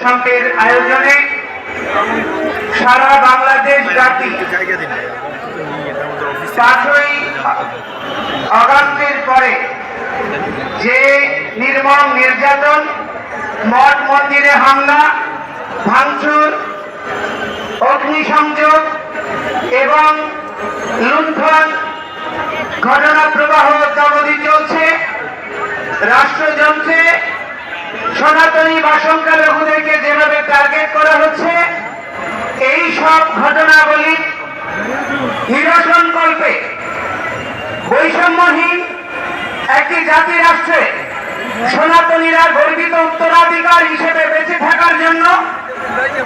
সঙ্গের আয়োজনে সারা বাংলাদেশ ব্যাপী 5ই আগস্টের পরে যে নির্মম নির্যাতন, মঠ মন্দিরে হামলা, ভাঙচুর, অগ্নিসংযোগ এবং লুণ্ঠন ঘটনা প্রবাহ অদ্যাবধি চলছে, রাষ্ট্রযন্ত্রে সনাতনী বা সংখ্যালঘুদেরকে যেভাবে টার্গেট করা হচ্ছে, এই সব ঘটনাবলী নিরসনকল্পে বৈষম্যহীন একটি জাতি রাষ্ট্রে সনাতনীরা গর্বিত উত্তরাধিকার হিসেবে বেঁচে থাকার জন্য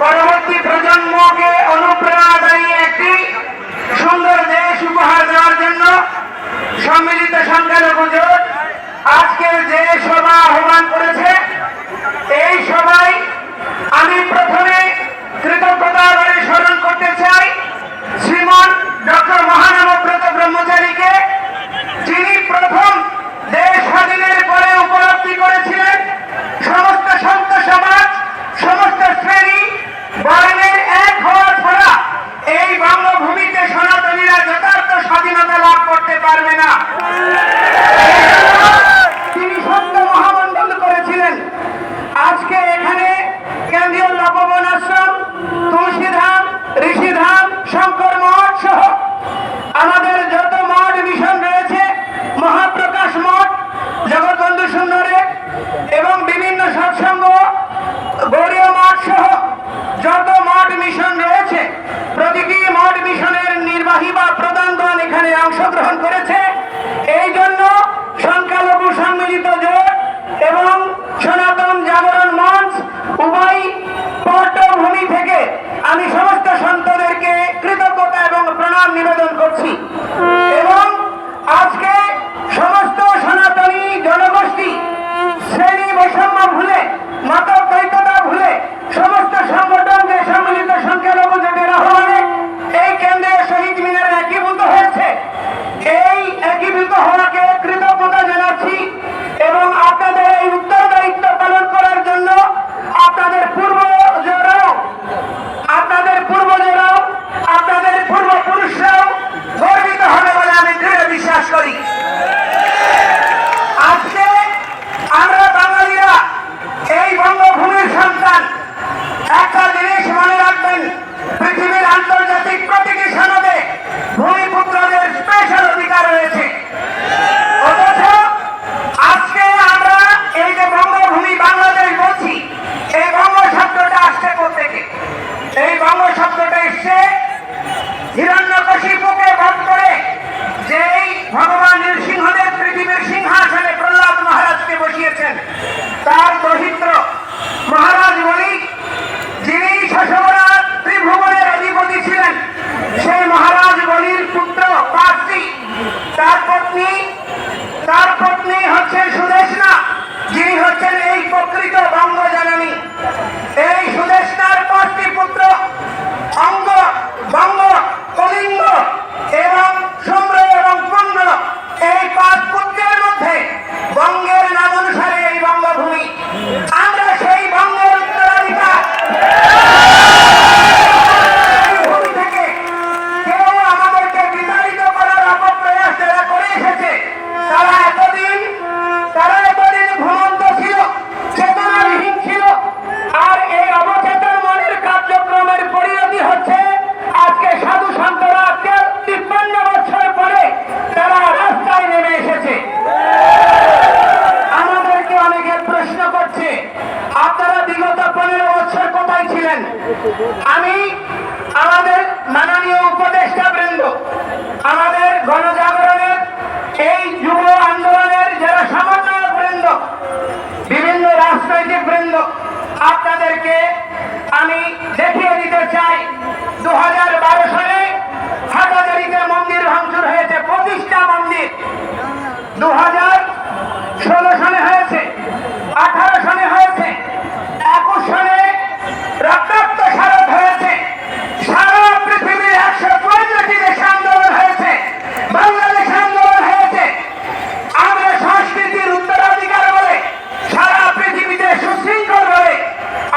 পরবর্তী প্রজন্মকে অনুপ্রেরণাদায়ী একটি সুন্দর দেশ উপহার দেওয়ার জন্য সম্মিলিত সংখ্যালঘু জোট আজকের যে সভা আহ্বান করেছে, এই সভায় আমি প্রথমে কৃতজ্ঞতা আদারে স্মরণ করতে চাই শ্রীমান ডক্টর মহানবব্রত ব্রহ্মচারীকে, যিনি প্রথম দেশ স্বাধীনের পরে উপলব্ধি করেছিলেন সমস্ত সন্ত সমাজ, সমস্ত শ্রেণী বর্ণের এক হওয়া ছাড়া এই বঙ্গভূমিতে সনাতনীরা যথার্থ স্বাধীনতা লাভ করতে পারবে না। তিনি সত্য মহামণ্ডল করেছিলেন। আজকে এখানে কেন্দ্রীয় তপবন আশ্রম, তুলসীধাম, ঋষিধাম, শঙ্কর মঠ সহ আমাদের যত মঠ মিশন রয়েছে, মহাপ্রকাশ মঠ, জগৎবন্ধু সুন্দরে এবং বিভিন্ন সৎসঙ্গ, গৌরীয় মঠ সহ যত মঠ মিশন রয়েছে, প্রতিটি মঠ মিশনের নির্বাহী বা প্রধানগণ এখানে অংশগ্রহণ করেছে। এই জন্য সংখ্যালঘু সম্মিলিত জোট এবং সনাতন জাগরণ মঞ্চ উভয় পটভূমি থেকে আমি সমস্ত সন্তদেরকে কৃতজ্ঞতা এবং প্রণাম নিবেদন করছি এবং আজকে সমস্ত সনাতনী জনগোষ্ঠী শ্রেণী বৈষম্য ভুলে, মতদ্বৈততা ভুলে সমস্ত সংগঠনকে সম্মিলিত সংখ্যালঘু জোটের আহ্বানে এই কেন্দ্রীয় শহীদ মিনারে একীভূত হয়েছে। এই একীভূত হওয়াকে কৃতজ্ঞতা জানাচ্ছি এবং আপনাদের এই উত্তরদায়িত্ব পালন করার জন্য আপনাদের পূর্বজরাও, আপনাদের পূর্বপুরুষরাও গর্বিত হবে বলে আমি দৃঢ় বিশ্বাস করি। আজকে আমরা বাঙালিরা এই বঙ্গভূমির সন্তান। একটা জিনিস মনে রাখবেন, পৃথিবীর আন্তর্জাতিক প্রতিটি সনদে ভূমিপুত্রদের স্পেশাল অধিকার রয়েছে। অথচ আজকে আমরা এই যে বঙ্গভূমি বাংলাদেশ বলছি, এই বঙ্গ শব্দটা আসছে কোত্থেকে? এই বঙ্গ শব্দটা এসছে হিরণ্যকশিপুকে বধ করে যেই ভগবান নৃসিংহদেব পৃথিবীর সিংহাসনে প্রহ্লাদ মহারাজকে বসিয়েছেন, তার দহিত্র মহারাজ বলি, যিনি শশবরা ত্রিভুবনের অধিপতি ছিলেন, সেই মহারাজ বলির পুত্র পার্থী, তার পত্নী হচ্ছেন সুদেশনা, যিনি হচ্ছেন এই প্রকৃত বঙ্গজননী। এই সুদেশনার 5টি পুত্র অঙ্গ, বঙ্গ, কলিঙ্গ এবং শুম্র এবং পুণ্য, এই 5 পুত্রের মধ্যে বঙ্গের নাম অনুসারে এই বঙ্গভূমি। আমরা সেই বঙ্গের উত্তরাধিকার। ভূমি থেকে কেউ আমাদেরকে বিতাড়িত করার অপপ্রয়াস যারা করে এসেছে, তারা এতদিন ঘুমন্ত ছিল, চেতনাবিহীন ছিল। আর এই অবচেতন মনের কার্যক্রমের পরিণতি হচ্ছে আজকে সাধু সন্তরা 53 বছর পরে তারা রাস্তায় নেমে এসেছে। আমাদেরকে অনেকে প্রশ্ন করছে, আপনারা বিগত 15 বছর কোথায় ছিলেন? আমি আমাদের মাননীয় উপদেষ্টা বৃন্দ, আমাদের গণজাগরণের এই যুব আন্দোলনের যারা সমন্বয়ক বৃন্দ, বিভিন্ন রাজনৈতিক বৃন্দ, আপনাদেরকে আমি দেখিয়ে দিতে চাই 2012 সালে হাটাজারিতে মন্দির ভাঙচুর হয়েছে, 25টা মন্দির। 2016 সালে হয়েছে, 18 সালে হয়েছে, 21 সালে রক্তাক্ত শারদ হয়েছে। সারা পৃথিবীর 115টি দেশে আন্দোলন হয়েছে, বাংলাদেশে আন্দোলন হয়েছে। আমরা সংস্কৃতির উত্তরাধিকার বলে সারা পৃথিবীতে সুশৃঙ্খল ভাবে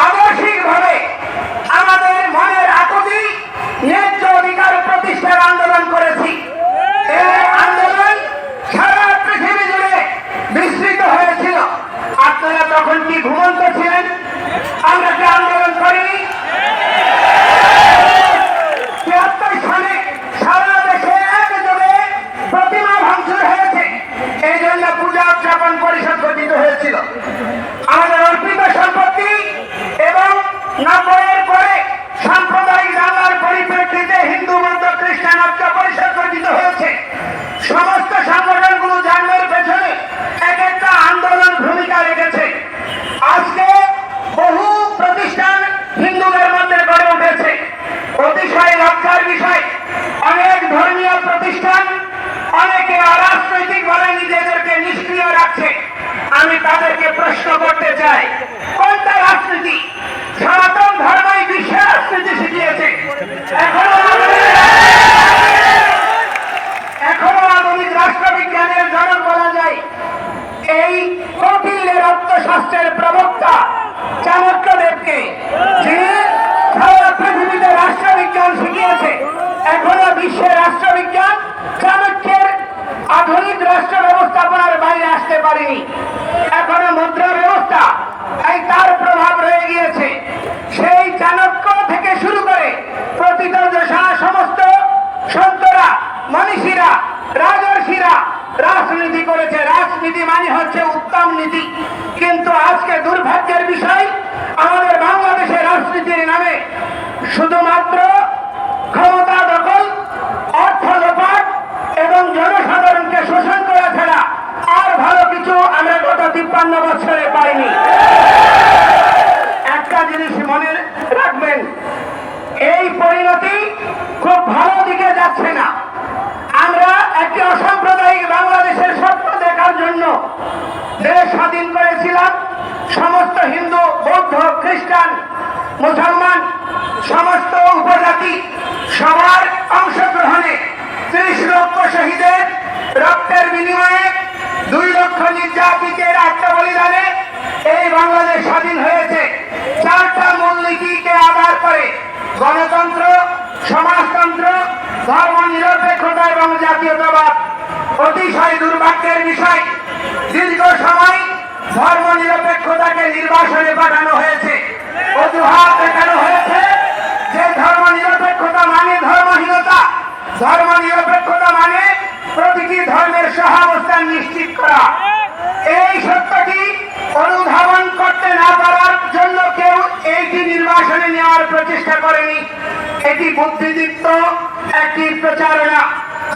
আদর্শিক নিজেদেরকে নিষ্ক্রিয় রাখছে। আমি তাদেরকে প্রশ্ন করতে চাই, কোনটা রাজনীতি? সনাতন ধর্মই বিশ্বের রাজনীতি শিখিয়েছে। এখনো আধুনিক রাষ্ট্রবিজ্ঞানের জনক বলা যায় এই কৌটিল্যের অর্থশাস্ত্রের প্রবক্তা চাণক্যদেবকে, যিনি সারা পৃথিবীতে রাষ্ট্রবিজ্ঞান শিখিয়েছে। এখনো বিশ্বের রাষ্ট্রবিজ্ঞান চাণক্যের আধুনিক রাষ্ট্র ব্যবস্থাপনার বাইরে আসতে পারেনি। এখনো মুদ্রা ব্যবস্থা এই তার প্রভাব রয়ে গিয়েছে। সেই চাণক্য থেকে শুরু করে প্রতিত দশা সমস্ত সন্তরা, মনীষীরা, রাজর্ষিরা রাজনীতি করেছে। রাজনীতি মানে হচ্ছে উত্তম নীতি। কিন্তু আজকে দুর্ভাগ্যের বিষয়, আমাদের বাংলাদেশের রাজনীতির নামে শুধুমাত্র ক্ষমতা দখল, অর্থ লোপাট এবং জনসাধারণকে শোষণ করা ছাড়া আর ভালো কিছু আমরা গত 53 বছরে পাইনি। একটা জিনিস মনে রাখবেন, এই পরিণতি খুব ভালো দিকে যাচ্ছে না। আমরা একটি অসাম্প্রদায়িক বাংলাদেশের স্বপ্ন দেখার জন্য দেশ স্বাধীন করেছিলাম। সমস্ত হিন্দু, বৌদ্ধ, খ্রিস্টান, মুসলমান, সমস্ত উপজাতি সবার অংশগ্রহণে 30 লক্ষ শহীদের রক্তের বিনিময়ে 2 লক্ষ নির্যাতিতের আত্মবলিদানে এই বাংলাদেশ স্বাধীন হয়েছে। 4টা মূলনীতিকে আধার করে গণতন্ত্র, সমাজতন্ত্র, ধর্ম নিরপেক্ষতা এবং জাতীয়তাবাদ। অতিশয় দুর্ভাগ্যের বিষয়, দীর্ঘ সময় ধর্ম নিরপেক্ষতাকে নির্বাসনে পাঠানো হয়েছে। অজুহাত দেখানো হয়েছে যে ধর্ম নিরপেক্ষতা মানে ধর্মহীনতা, ধর্ম নিরপেক্ষতা মানে প্রতিটি ধর্মের সহাবস্থান নিশ্চিত করা। এই সত্যটি অনুধাবন করতে না পারার জন্য কেউ এইটি নির্বাসনে নেওয়ার প্রচেষ্টা করেনি। এটি বুদ্ধিদীপ্ত একটি প্রচারণা।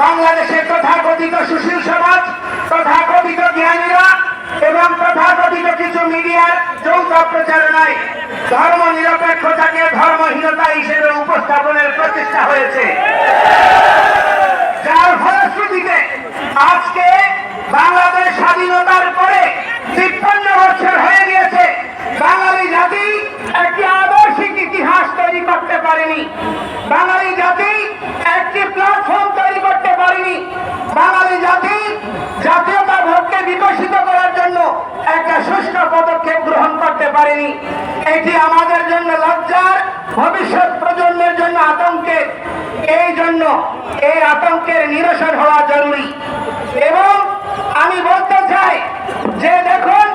বাংলাদেশের তথাকথিত সুশীল সমাজ, তথাকথিত জ্ঞানীরা এবং তথাকথিত কিছু মিডিয়ার যৌথ প্রচারণায় ধর্ম নিরপেক্ষতাকে ধর্মহীনতা হিসেবে উপস্থাপনের প্রচেষ্টা হয়েছে, যার ফলশ্রুতিতে আজকে বাংলাদেশ স্বাধীনতার পরে 53 বছর হয়ে গিয়েছে, বাঙালি জাতি একটি আদর্শিক ইতিহাস তৈরি করতে পারেনি। বাঙালি জাতি একটি প্ল্যাটফর্ম তৈরি করতে পারেনি। বাঙালি জাতি জাতীয়তাবোধকে বিকশিত করার জন্য একটা সুষ্ঠু পদক্ষেপ গ্রহণ করতে পারেনি। এটি আমাদের জন্য লজ্জার, ভবিষ্যৎ প্রজন্মের জন্য আতঙ্কের। এই জন্য এই আতঙ্কের নিরসন হওয়া জরুরি। এবং আমি বলতে চাই যে দেখুন,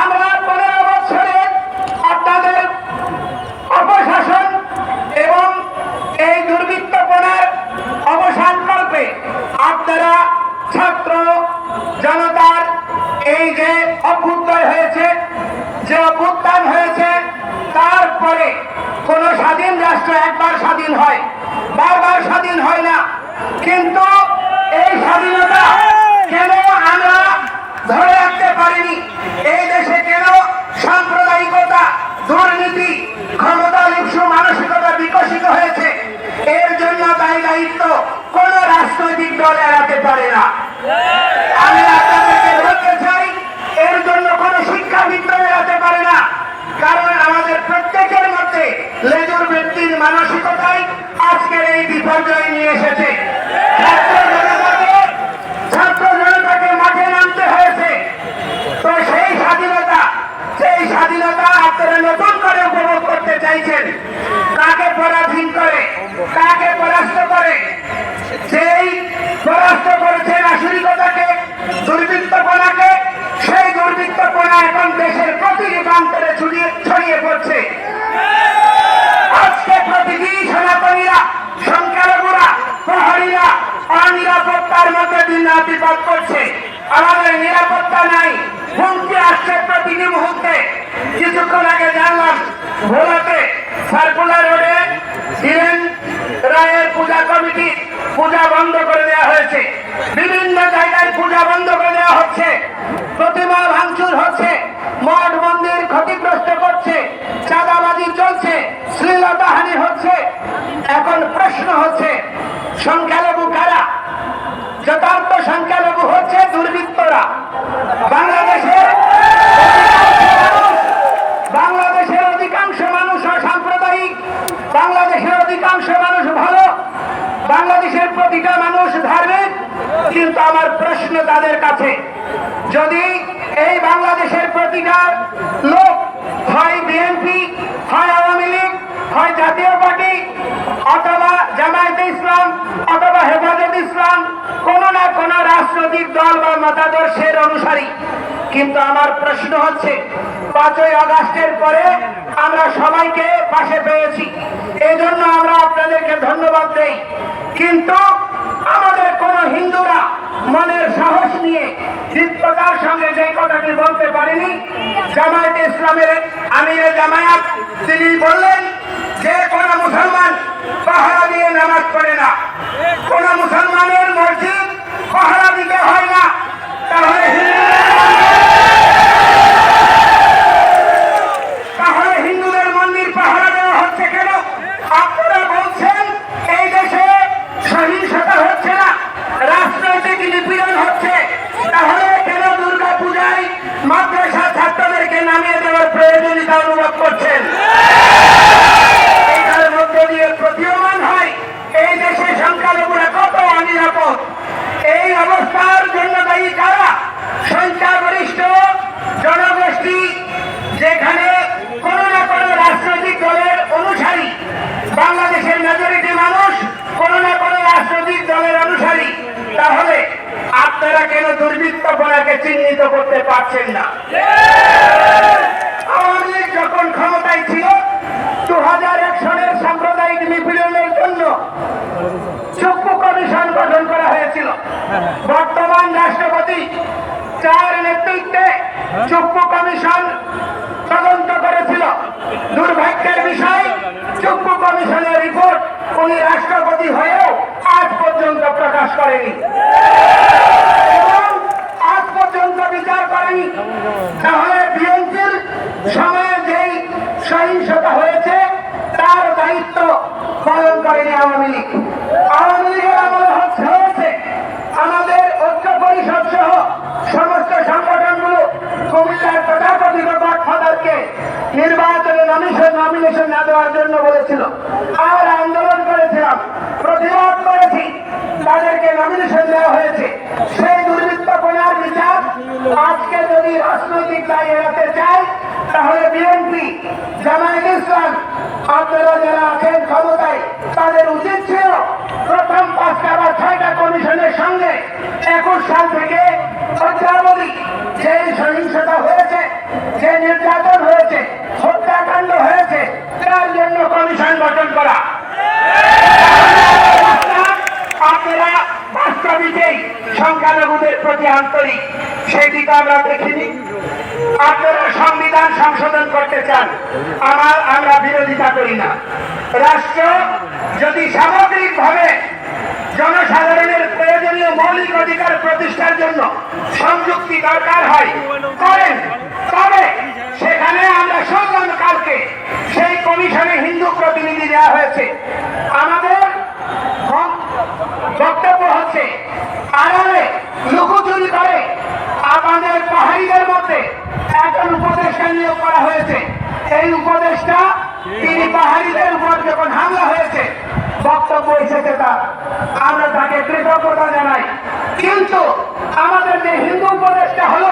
আমরা 15 বছরে আপনাদের অপশাসন এবং এই দুর্বৃত্তপনার অবসান করবে আপনারা ছাত্র জনতার এই যে অভ্যুদয় হয়েছে, যে অভ্যুত্থান হয়েছে, তারপরে কোন স্বাধীন রাষ্ট্র একবার স্বাধীন হয়, বারবার স্বাধীন হয় না। কিন্তু এই স্বাধীনতা কেন আমরা ধরে রাখতে পারিনি? এই দেশে কেন সাম্প্রদায়িকতা, দুর্নীতি, ক্ষমতা লিপ্সু মানসিকতা বিকশিত হয়েছে? এর জন্য দায়ী দায়িত্ব কোন রাজনৈতিক দল এড়াতে পারে না। আমি আপনাদেরকে বলতে চাই, এর জন্য কোন শিক্ষাবিদ এড়াতে পারে না। কারণ আমাদের প্রত্যেকের মধ্যে লেজুর ব্যক্তির মানসিকতাই আজকের এই বিপর্যয় নিয়ে এসেছে। ছাত্র জনতাকে মাঠে নামতে হয়েছে। তো সেই স্বাধীনতা আপনারা নতুন করে উপভোগ করতে চাইছেন। কাকে পরাধীন করে, কাকে পরাস্ত করে? সেই পরাস্ত করেছেন আশুরিকতাকে, দুর্বৃত্তপনাকে। সেই দুর্বৃত্তপনা এখন দেশের প্রতিটি প্রান্তরে ছড়িয়ে পড়ছে। আজকে প্রতিটি সনাতনীরা, সংখ্যালঘুরা, প্রহরীরা অনিরাপত্তার মধ্যে দিন রাত বিপদ করছে। আমাদের নিরাপত্তা নাই, হুমকি আসছে প্রতিটি মুহূর্তে। কিছুক্ষণ আগে জানলাম ভোলাতে সার্কুলার রোডে ধীরেন রায়ের পূজা কমিটি পূজা বন্ধ করে দেওয়া হয়েছে। বিভিন্ন জায়গায় পূজা বন্ধ করে দেওয়া হচ্ছে, প্রতিমা ভাঙচুর হচ্ছে, মঠ মন্দির ক্ষতিগ্রস্ত করছে, চাঁদাবাজি চলছে, শ্লীলতাহানি হচ্ছে। এখন প্রশ্ন হচ্ছে, সংখ্যালঘু কারা? যথার্থ সংখ্যালঘু হচ্ছে দুর্বৃত্ত কিন্তু আমার প্রশ্ন তাদের কাছে, যদি এই বাংলাদেশের প্রতিটা লোক হয় বিএনপি, হয় আওয়ামী লীগ, হয় জাতীয় পার্টি, অথবা জামায়াতে ইসলাম, অথবা হেফাজত ইসলাম, কোন না কোন রাজনৈতিক দল বা মতাদর্শের অনুসারী, কিন্তু আমার প্রশ্ন হচ্ছে 5ই আগস্টের পরে আমরা সবাইকে পাশে পেয়েছি, এজন্য আমরা আপনাদেরকে ধন্যবাদ দেই। কিন্তু আমাদের কোন হিন্দুরা মনের সাহস নিয়ে দৃঢ়তার সঙ্গে যে কথাটি বলতে পারেনি, জামায়াতে ইসলামের আমিরে জামায়াত তিনি বললেন যে কোন মুসলমান পাহারা দিয়ে নামাজ পড়ে না, কোন মুসলমানের মসজিদ পাহারা দিতে হয় না, তাহলে হিন্দুদের মন্দির পাহারা দেওয়া হচ্ছে কেন? আপনারা বলছেন এই দেশে সহিংসতা হচ্ছে না, রাজনৈতিক নিপীড়ন হচ্ছে, তাহলে কেন দুর্গা পূজায় মাদ্রাসা ছাত্রদেরকে নামিয়ে দেওয়ার প্রয়োজনীয়তা অনুভব করছেন? এটার মধ্য দিয়ে প্রতীয়মান হয় এই দেশে সংখ্যালঘুরা কত অনিরাপদ। এই অবস্থার জন্য দায়ী কারা? সংখ্যাগরিষ্ঠ জনগোষ্ঠী, যেখানে কোন না কোন রাজনৈতিক দলের অনুসারী, বাংলাদেশের মেজরিটি মানুষ কোন না কোন রাজনৈতিক দলের অনুসারী, তাহলে আপনারা কেন দুর্বৃত্তপনাকে চিহ্নিত করতে পারছেন না? আওয়ামী লীগ যখন ক্ষমতায় ছিল 2001 সনের সাম্প্রদায়িক নিপীড়নের জন্য চক্ষু কমিশন গঠন করা হয়েছিল। বর্তমান রাষ্ট্রপতি যার নেতৃত্বে চক্ষু কমিশন তদন্ত করেছিল, দুর্ভাগ্যের বিষয় চক্ষু কমিশনের রিপোর্ট উনি রাষ্ট্রপতি হয়েও আজ পর্যন্ত প্রকাশ করেনি এবং আজ পর্যন্ত বিচার করেনি। তাহলে বিএনপির সময়ে যেই সহিংসতা হয়েছে তার দায়িত্ব পালন করেনি আওয়ামী লীগ। আওয়ামী লীগের আমলে হয়েছে আমাদের ঐক্য পরিষদ সহ সমস্ত সংগঠনগুলো কুমিল্লার তথাকথিত গডফাদারকে নির্বাচনে নমিনেশন না দেওয়ার জন্য বলেছিল, আর আন্দোলন করেছিলাম, প্রতিবাদ করেছি, তাদেরকে নমিনেশন দেওয়া হয়েছে। সেই দুর্বৃত্তপনার বিচার আজকে যদি রাজনৈতিক দায় এড়াতে চায়, তাহলে বিএনপি, জামায়াতে ইসলাম, আপনারা যারা আছেন ক্ষমতায়, তাদের উচিত ছিল প্রথম 5টা বা 6টা কমিশনের সঙ্গে 21 সাল থেকে অদ্যাবধি যে সহিংসতা হয়েছে, যে নির্যাতন হয়েছে, হত্যাকাণ্ড হয়েছে, তার জন্য কমিশন গঠন করা। আপনারা বাস্তবিকেই সংখ্যালঘুদের প্রতি আন্তরিক, সেটি তো আমরা দেখিনি। আপনারা সংবিধান সংশোধন করতে চান, আমরা বিরোধিতা করি না। রাষ্ট্র যদি সামগ্রিকভাবে জনসাধারণের প্রয়োজনীয় মৌলিক অধিকার প্রতিষ্ঠার জন্য সংযুক্তি দরকার হয় করেন, তবে সেখানে আমরা শুনলাম কালকে সেই কমিশনে হিন্দু প্রতিনিধি দেওয়া হয়েছে। আমাদের বক্তব্য হচ্ছে আড়ালে লুকোচুরি করে আমাদের পাহাড়িদের মধ্যে একজন উপদেষ্টা নিয়োগ করা হয়েছে। এই উপদেষ্টা তিনি পাহাড়িদের উপর যখন হামলা হয়েছে বক্তব্য এসেছে তার, আমরা তাকে কৃতজ্ঞতা জানাই। কিন্তু আমাদের যে হিন্দু উপদেষ্টা হলো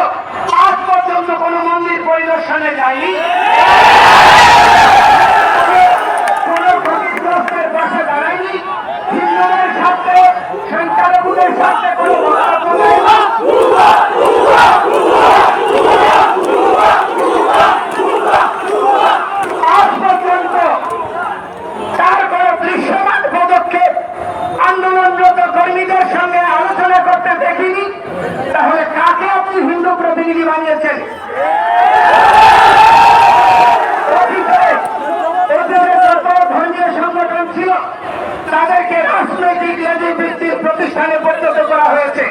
আজ পর্যন্ত কোন মন্দির পরিদর্শনে যায়নি, কোন ক্ষতিগ্রস্তের পাশে দাঁড়ায়নি, হিন্দুদের স্বার্থে, সংখ্যালঘুদের স্বার্থে কোন বক্তব্য নেই। আজ পর্যন্ত তার কোন দৃশ্যমান পদক্ষেপ আন্দোলনরত কর্মীদের সঙ্গে আলোচনা করতে দেখিনি। তাহলে কাকে আপনি হিন্দু প্রতিনিধি বানিয়েছেন? ধর্মীয় সংগঠন ছিল তাদেরকে রাজনৈতিক ভিত্তির প্রতিষ্ঠানে পরিণত করা হয়েছে।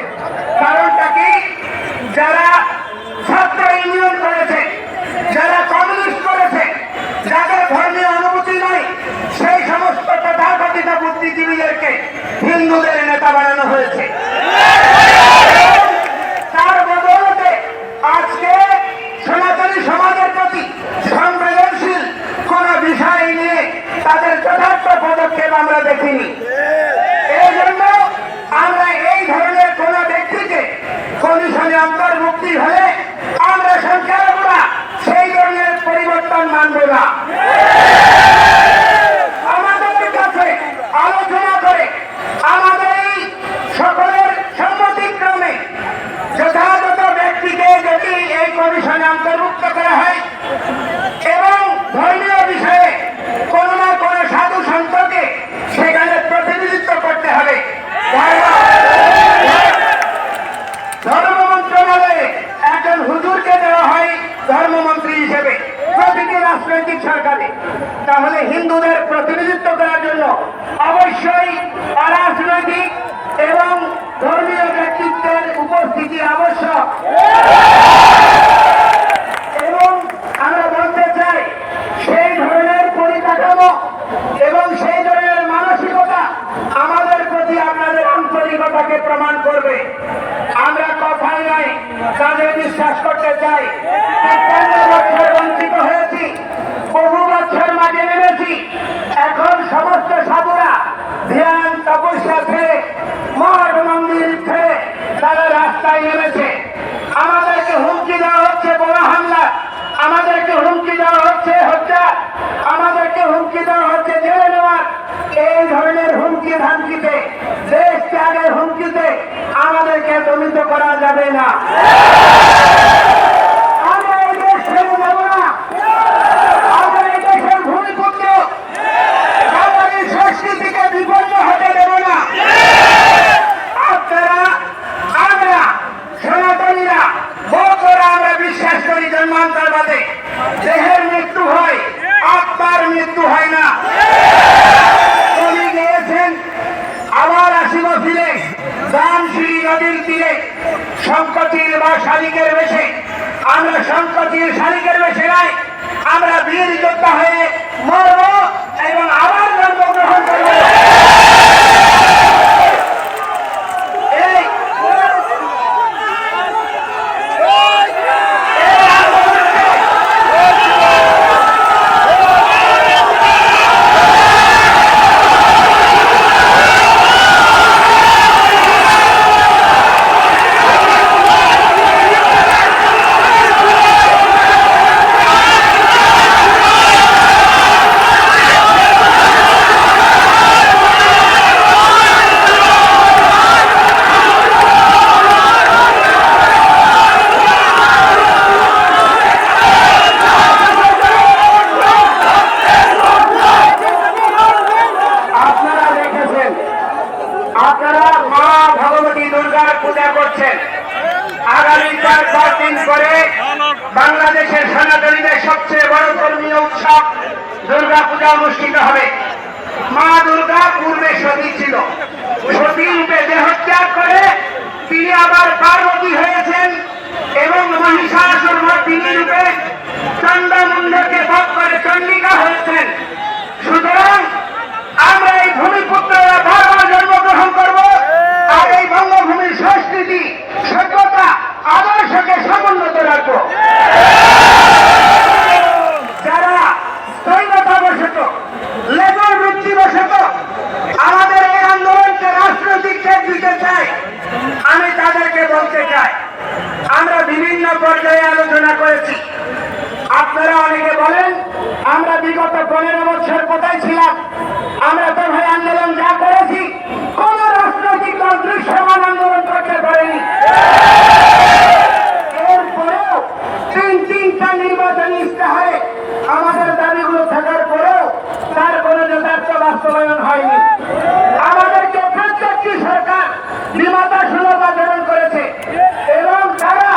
কারণটা কি? যারা ছাত্র ইউনিয়ন করেছে, যারা কমিউনিস্ট করেছে, যাদের ধর্মীয় অনুভূতি নাই, সেই সমস্ত তথাকথিত বুদ্ধিজীবীদেরকে হিন্দুদের নেতা বানানো হয়েছে। তার বদৌলতে আজকে সনাতনী সমাজের প্রতি সংবেদনশীল কোন বিষয় নিয়ে তাদের যথার্থ পদক্ষেপ আমরা দেখিনি। এই জন্য আমরা এই ধরনের কোন ব্যক্তি আমাদের কাছে আলোচনা করে আমাদের এই সকলের সম্মতিক্রমে যথাযথ ব্যক্তিকে যদি এই কমিশনে অন্তর্ভুক্ত করা হয় এবং ধর্মীয় বিষয়ে কোন না কোন সাধু সন্তকে সেখানে প্রতিনিধিত্ব করতে হবে। ধর্ম মন্ত্রণালয়ে একজন হুজুরকে দেওয়া হয় ধর্মমন্ত্রী হিসেবে প্রতিটি রাজনৈতিক সরকারে, তাহলে হিন্দুদের প্রতিনিধিত্ব করার জন্য অবশ্যই অরাজনৈতিক এবং ধর্মীয় ব্যক্তিত্বের উপস্থিতি আবশ্যক। এবং আমরা বলতে চাই সেই ধরনের পরিকাঠামো এবং সেই ধরনের মানসিকতা আমাদের প্রতি আপনাদের আন্তরিকতাকে প্রমাণ করবে। আমরা কথাই নয় কাজে বিশ্বাস করতে চাই। ৫৩ বছর বঞ্চিত হয়েছি, বহু বছর মাঝে নেমেছি, এখন সমস্ত সাধুরা ধ্যান তপস্যা ছেড়ে মঠ মন্দির ছেড়ে তারা রাস্তায় নেমেছে। আমাদেরকে হুমকি দেওয়া হচ্ছে বোমা হামলা, আমাদেরকে হুমকি দেওয়া হচ্ছে হত্যা, আমাদেরকে হুমকি দেওয়া হচ্ছে জেলে নেওয়ার। এই ধরনের হুমকি ধামকিতে, দেশ ত্যাগের হুমকিতে আমাদেরকে দমিত করা যাবে না। আমরা এই দেশ ছেড়ে যাব না। আমরা এই দেশের ভূমিপুত্র বাঙালি সংস্কৃতিকে বিপন্ন হতে দেব না। আপনারা, আমরা সনাতনীরা, ভক্তরা আমরা বিশ্বাস করি জন্মান্তরবাদে দেহের মৃত্যু হয়, আত্মার মৃত্যু হয় না। কবি গিয়েছেন আবার আসিব ফিরে দানশিরি নদীর তীরে শঙ্খচিল বা শালিকের বেশে। আমরা শঙ্খচিল শালিকের বেশে নাই, আমরা বীর যোদ্ধা হয়ে মরব এবং আবার জন্মগ্রহণ করব। আপনারা মা ভগবতী দুর্গার পূজা করছেন। আগামী ৪-৫ দিন পরে বাংলাদেশের সনাতনীদের সবচেয়ে বড় ধর্মীয় উৎসব দুর্গা পূজা অনুষ্ঠিত হবে। মা দুর্গা পূর্বে সতী ছিল, সতী রূপে দেহত্যাগ করে তিনি আবার পার্বতী হয়েছেন এবং মহিষাসুর মর্দিনী রূপে চণ্ডমুণ্ডকে বধ করে চণ্ডিকা হয়েছেন। সুতরাং আমরা এই ভূমিপুত্ররা বারবার জন্মগ্রহণ করব আর এই বঙ্গভূমির সংস্কৃতি, সভ্যতা, আদর্শকে সমুন্নত রাখব। যারা দৈনতাবশত, লেবর বৃত্তিবশত আমাদের এই আন্দোলনকে রাজনৈতিক চেক দিতে চায়, আমি তাদেরকে বলতে চাই আমরা বিভিন্ন পর্যায়ে আলোচনা করেছি। আপনারা অনেকে বলেন আমরা বিগত 15 বছর কোথায় ছিলাম, আমরা তো ভাই আন্দোলন যা করেছি কোন রাজনৈতিক দল দৃশ্যমান আন্দোলন করতে পারেনি। এরপরেও তিনটা নির্বাচনী ইস্তেহারে আমাদের দাবিগুলো থাকার পরেও তার কোনো যথার্থ বাস্তবায়ন হয়নি। আমাদেরকে প্রত্যেকটি সরকার বিমাতা সুলভ আচরণ করেছে এবং তারা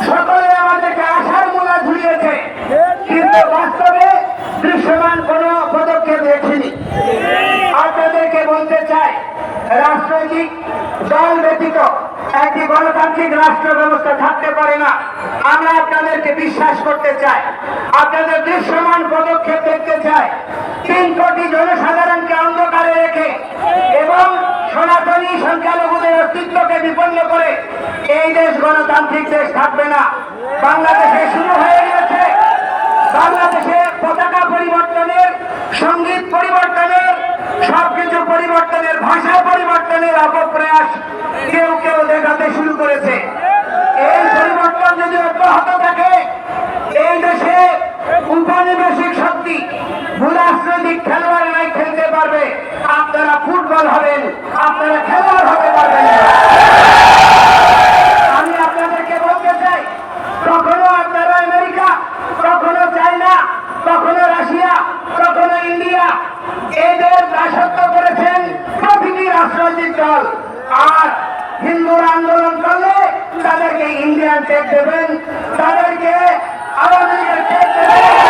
সকলে আমাদেরকে আশার মূলা ঝুলিয়েছে, কিন্তু বাস্তবে দৃশ্যমান কোনো পদক্ষেপ দেখিনি। আপনাদেরকে বলতে চাই রাজনৈতিক দল ব্যতীত একটি গণতান্ত্রিক রাষ্ট্র ব্যবস্থা থাকতে পারে না। আমরা আপনাদেরকে বিশ্বাস করতে চাই, আপনাদের দৃশ্যমান পদক্ষেপ দেখতে চাই। 3 কোটি জনসাধারণকে অন্ধকারে রেখে এবং সনাতনী সংখ্যালঘুদের অস্তিত্বকে বিপন্ন করে এই দেশ গণতান্ত্রিক দেশ থাকবে না। বাংলাদেশে শুরু হয়ে গেছে, বাংলাদেশে পতাকা পরিবর্তনের, সঙ্গীত পরিবর্তনের, সবকিছু পরিবর্তনের, ভাষা পরিবর্তনের অপপ্রয়াস কেউ কেউ দেখাতে শুরু করেছে। এই পরিবর্তন যদি অব্যাহত থাকে এই দেশে উপনিবেশিক শক্তি আর হিন্দুরা আন্দোলন করলে তাদেরকে ইন্ডিয়ান চেক দেবেন, তাদেরকে আওয়ামী লীগের চেক দেবেন।